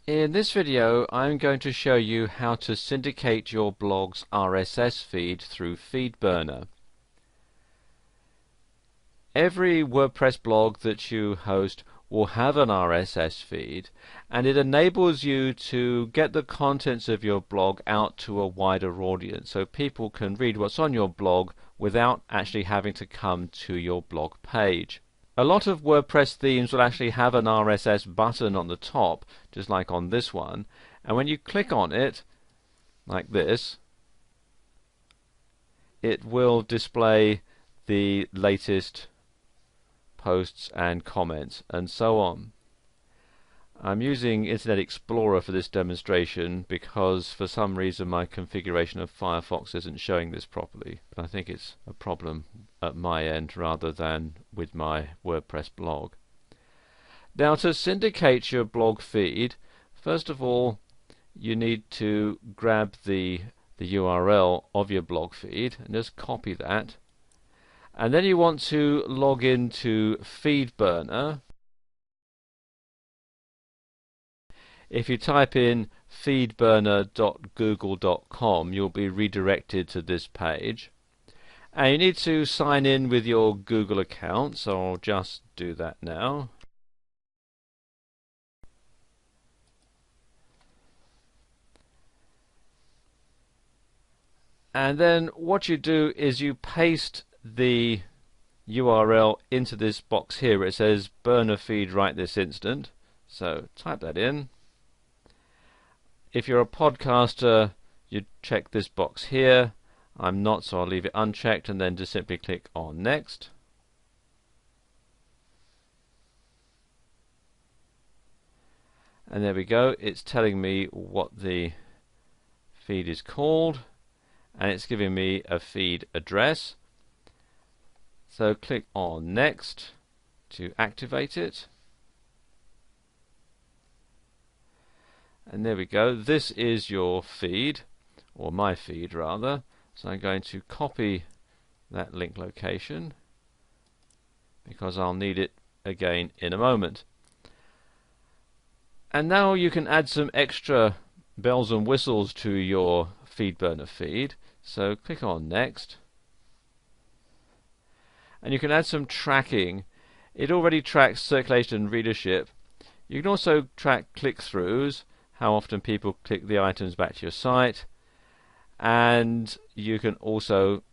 In this video, I'm going to show you how to syndicate your blog's RSS feed through FeedBurner. Every WordPress blog that you host will have an RSS feed, and it enables you to get the contents of your blog out to a wider audience so people can read what's on your blog without actually having to come to your blog page. A lot of WordPress themes will actually have an RSS button on the top, just like on this one, and when you click on it, like this, it will display the latest posts and comments and so on. I'm using Internet Explorer for this demonstration because for some reason my configuration of Firefox isn't showing this properly, but I think it's a problem at my end rather than with my WordPress blog. Now, to syndicate your blog feed, first of all you need to grab the URL of your blog feed and just copy that, and then you want to log into FeedBurner. If you type in feedburner.google.com, you'll be redirected to this page. And you need to sign in with your Google account, so I'll just do that now. And then what you do is you paste the URL into this box here where it says burner feed right this instant. So type that in. If you're a podcaster, you check this box here. I'm not, so I'll leave it unchecked and then just simply click on Next. And there we go. It's telling me what the feed is called, and it's giving me a feed address. So click on Next to activate it. And there we go. This is your feed, or my feed rather. So I'm going to copy that link location because I'll need it again in a moment. And now you can add some extra bells and whistles to your FeedBurner feed. So click on Next. And you can add some tracking. It already tracks circulation and readership. You can also track click-throughs, how often people click the items back to your site, and you can also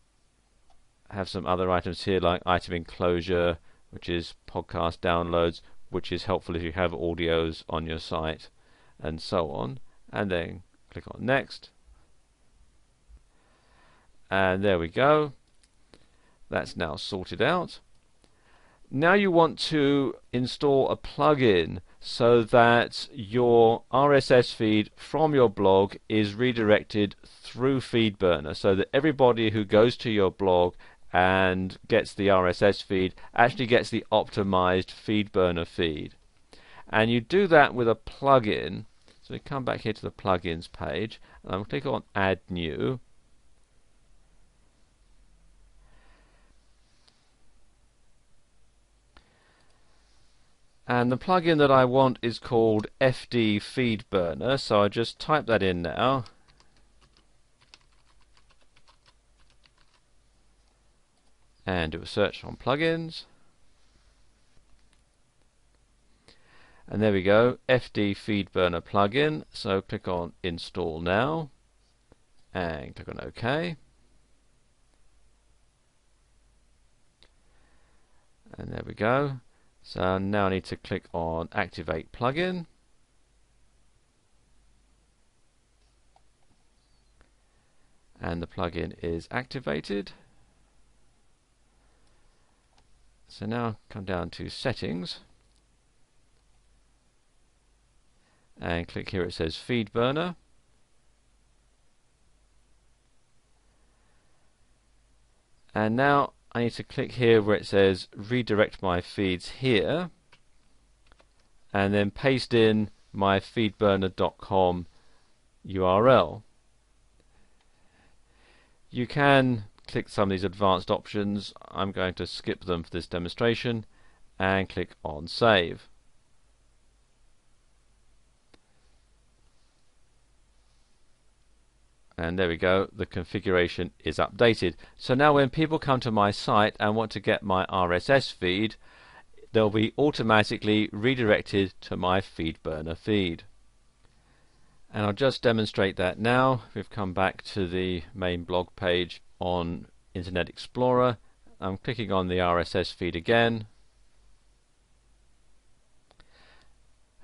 have some other items here like item enclosure, which is podcast downloads, which is helpful if you have audios on your site, and so on. And then click on Next, and there we go. That's now sorted out. Now you want to install a plugin so that your RSS feed from your blog is redirected through FeedBurner, so that everybody who goes to your blog and gets the RSS feed actually gets the optimized FeedBurner feed. And you do that with a plugin. So we come back here to the plugins page, and I'll click on Add New. And the plugin that I want is called FD FeedBurner, so I just type that in now. And do a search on plugins. And there we go, FD FeedBurner plugin. So click on Install Now, and click on OK. And there we go. So now I need to click on Activate Plugin. And the plugin is activated. So now come down to Settings. And click here, it says FeedBurner. And now I need to click here where it says redirect my feeds here, and then paste in my feedburner.com URL. You can click some of these advanced options. I'm going to skip them for this demonstration and click on Save. And there we go, the configuration is updated. So now when people come to my site and want to get my RSS feed, they'll be automatically redirected to my FeedBurner feed. And I'll just demonstrate that now. We've come back to the main blog page on Internet Explorer. I'm clicking on the RSS feed again.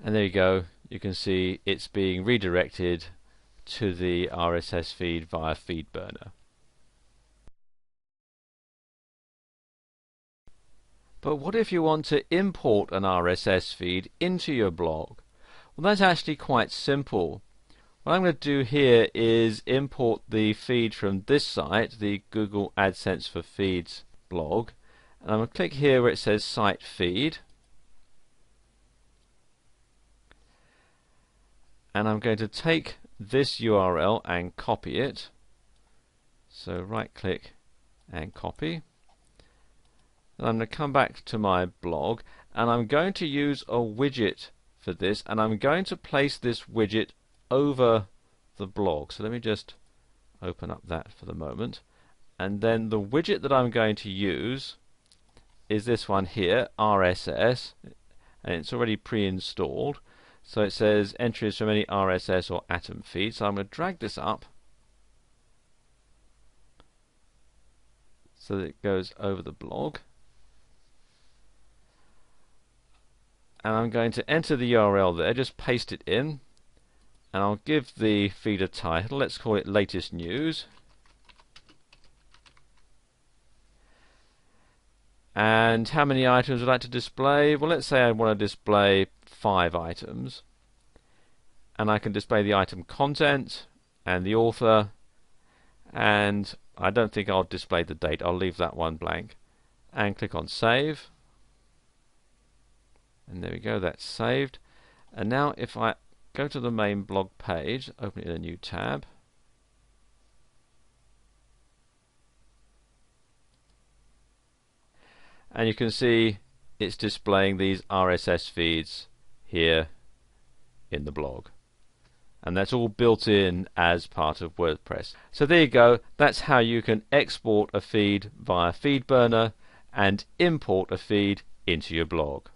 And there you go, you can see it's being redirected to the RSS feed via FeedBurner. But what if you want to import an RSS feed into your blog? Well, that's actually quite simple. What I'm going to do here is import the feed from this site, the Google AdSense for Feeds blog, and I'm going to click here where it says Site Feed, and I'm going to take this URL and copy it. So right click and copy. And I'm going to come back to my blog, and I'm going to use a widget for this, and I'm going to place this widget over the blog. So let me just open up that for the moment. And then the widget that I'm going to use is this one here, RSS, and it's already pre-installed. So it says entries from any RSS or Atom feed. So I'm going to drag this up so that it goes over the blog. And I'm going to enter the URL there, just paste it in, and I'll give the feed a title. Let's call it Latest News. And how many items would I like to display? Well, let's say I want to display 5 items. And I can display the item content and the author, and I don't think I'll display the date. I'll leave that one blank. And click on Save. And there we go, that's saved. And now if I go to the main blog page, open it in a new tab, and you can see it's displaying these RSS feeds here in the blog. And that's all built in as part of WordPress. So there you go, that's how you can export a feed via FeedBurner and import a feed into your blog.